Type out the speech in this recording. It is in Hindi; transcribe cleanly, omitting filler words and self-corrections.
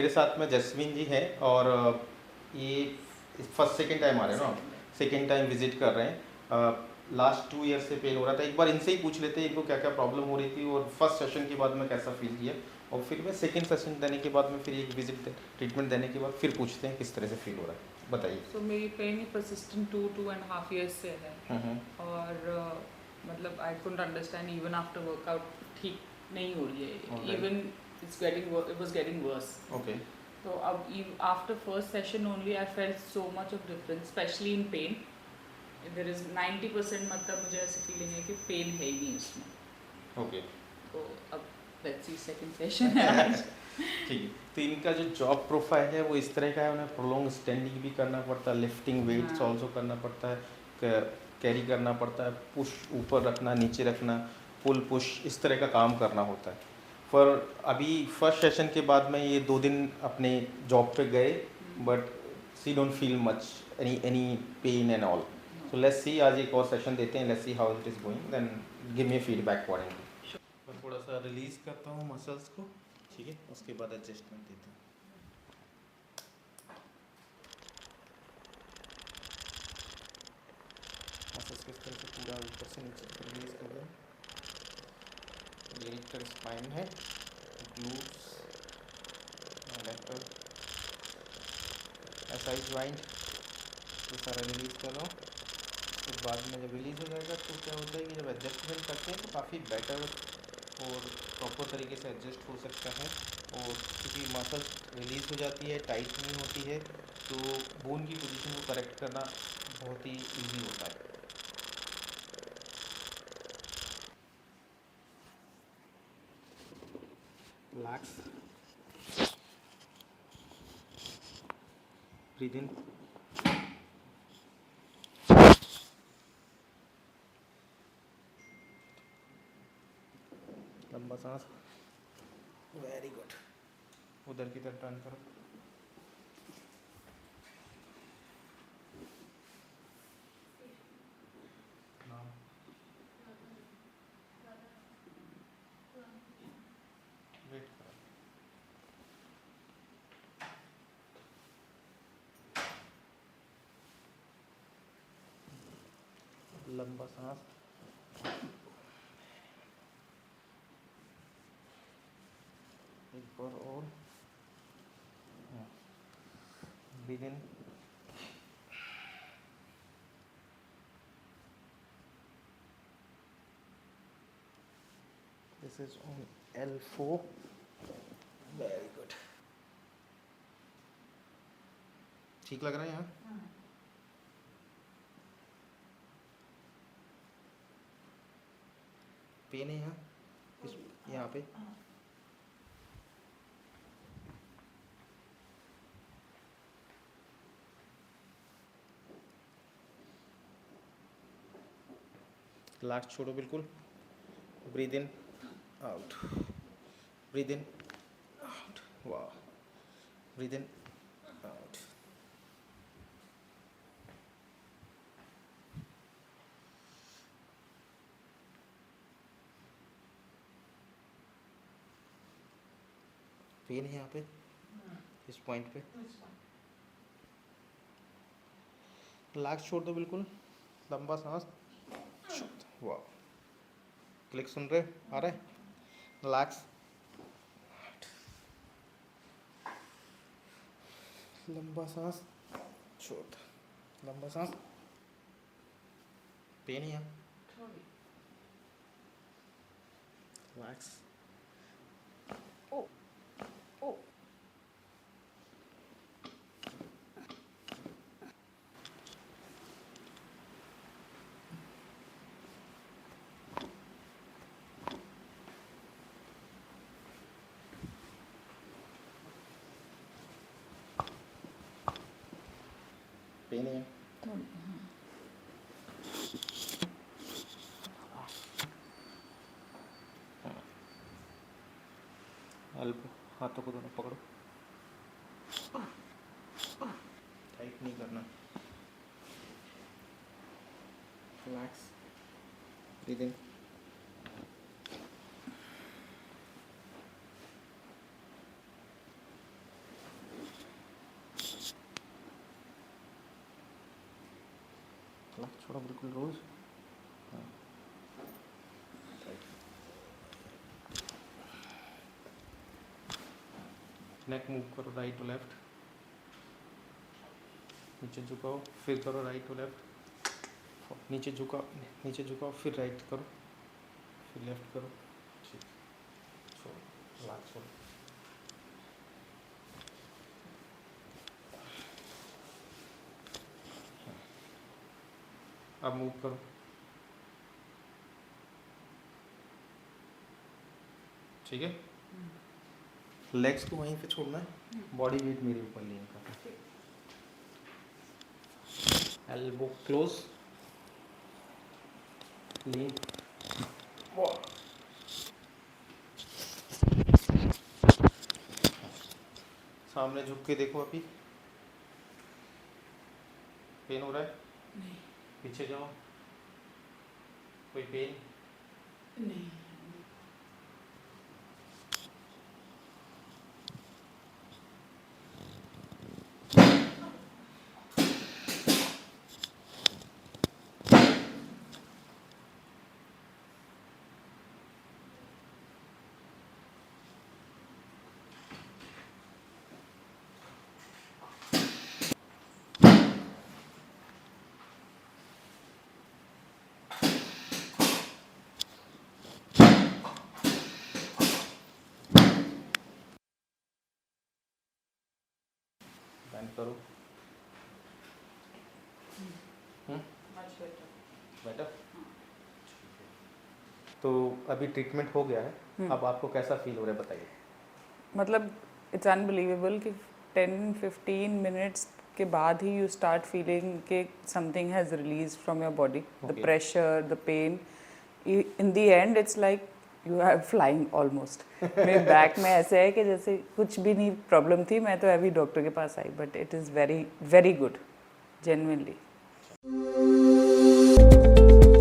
मेरे साथ में जस्मीन जी हैं और ये फर्स्ट सेकंड टाइम आ रहे हैं ना, सेकंड टाइम विजिट कर रहे हैं। लास्ट 2 ईयर से पेन हो रहा था। एक बार इनसे ही पूछ लेते हैं इनको क्या क्या प्रॉब्लम हो रही थी और फर्स्ट सेशन के बाद में कैसा फील किया, और फिर मैं सेकंड सेशन देने के बाद में फिर एक विजिट ट्रीटमेंट देने के बाद फिर पूछते हैं किस तरह से फील हो रहा है। बताइए। सो मेरी पेन ही परसिस्टेंट 2.5 ईयर्स से है। और मतलब I couldn't understand even after workout ठीक नहीं हो रही है। Even it was getting worse. Okay. तो अब after first session only I felt so much of difference, specially in pain. There is 90% मतलब मुझे ऐसी फीलिंग है कि पेन है ही नहीं इसमें। ओके। तो अब लेट्स सी सेकंड सेशन है आज। ठीक है। तो इनका जो जॉब प्रोफाइल है वो इस तरह का है, उन्हें प्रोलॉन्ग स्टैंडिंग भी करना पड़ता है, लिफ्टिंग वेट्स हाँ। ऑल्सो करना पड़ता है, कैरी करना पड़ता है, पुश ऊपर रखना नीचे रखना, पुल पुश इस तरह का काम करना होता है। पर अभी फर्स्ट सेशन के बाद में ये 2 दिन अपने जॉब पे गए, but she don't feel much any pain and all. So let's see, आज एक और सेशन देते हैं, let's see how it is going, then give me feedback accordingly. मैं थोड़ा सा रिलीज़ करता हूँ मसल्स को, ठीक है, उसके बाद एडजस्टमेंट देता हूँ। मसल्स किस तरह से पूरा ऊपर से नीचे तक रिलीज कर दें। लेटर स्पाइन है, ग्लूट्स, लेटर, एसआई ज्वाइंट, ये सारा रिलीज़ कर रहा हूँ। फिर बाद में जब रिलीज़ हो जाएगा तो क्या होता है कि जब एडजस्टमेंट करते हैं तो काफ़ी बेटर और प्रॉपर तरीके से एडजस्ट हो सकता है। और क्योंकि मसल रिलीज़ हो जाती है, टाइट नहीं होती है, तो बोन की पोजीशन को करेक्ट करना बहुत ही ईजी होता है। रिलैक्स, ब्रीथ इन, लंबा सांस, वेरी गुड। उधर की तरफ टर्न करो। नाउ वेट करो। लंबा सांस, एक बार और, breathe in, this is on L4, very good. ठीक लग रहा है यहाँ? पेन है यहाँ, इस यहाँ पे? लास्ट छोड़ो बिल्कुल। ब्रीथ इन, आउट, ब्रीथ इन, आउट, वाह, ब्रीथ इन, आउट। पेन है यहाँ पे, इस पॉइंट पे? रिलैक्स छोड़ दो बिल्कुल, लंबा सांस, वाह। क्लिक सुन रहे, आ रहा है? रिलैक्स, लंबा सांस, छोड़ दो, लंबा सांस। पेन है यहाँ, रिलैक्स, पेन है एल्बो, हाथों को दोनों पकड़ो, टाइट नहीं करना, रिलैक्स, ब्रीथ इन, पतला छोड़ो बिल्कुल रोज। नेक मूव करो राइट टू लेफ्ट, नीचे झुकाओ फिर करो राइट टू लेफ्ट, नीचे झुकाओ फिर राइट करो फिर लेफ्ट करो। ठीक, छोड़ो, रिलैक्स छोड़ो। अब मूव करो, ठीक है। लेग्स को वहीं पे छोड़ना है, बॉडी वेट मेरे ऊपर नहीं का। एल्बो क्लोज, लीन, सामने झुक के देखो। अभी पेन हो रहा है? नहीं। पीछे जाओ, कोई पेन? नहीं। बैंड करो। Much better. बेटर। तो अभी ट्रीटमेंट हो गया है, अब आपको कैसा फील हो रहा है बताइए। मतलब इट्स अनबिलीवेबल कि 10-15 मिनट्स के बाद ही यू स्टार्ट फीलिंग कि something has release from your body, the Okay. Pressure, the pain. In the end it's like you are flying almost. मेरे बैक में ऐसे है कि जैसे कुछ भी नहीं प्रॉब्लम थी, मैं तो अभी डॉक्टर के पास आई, but it is very very good, genuinely.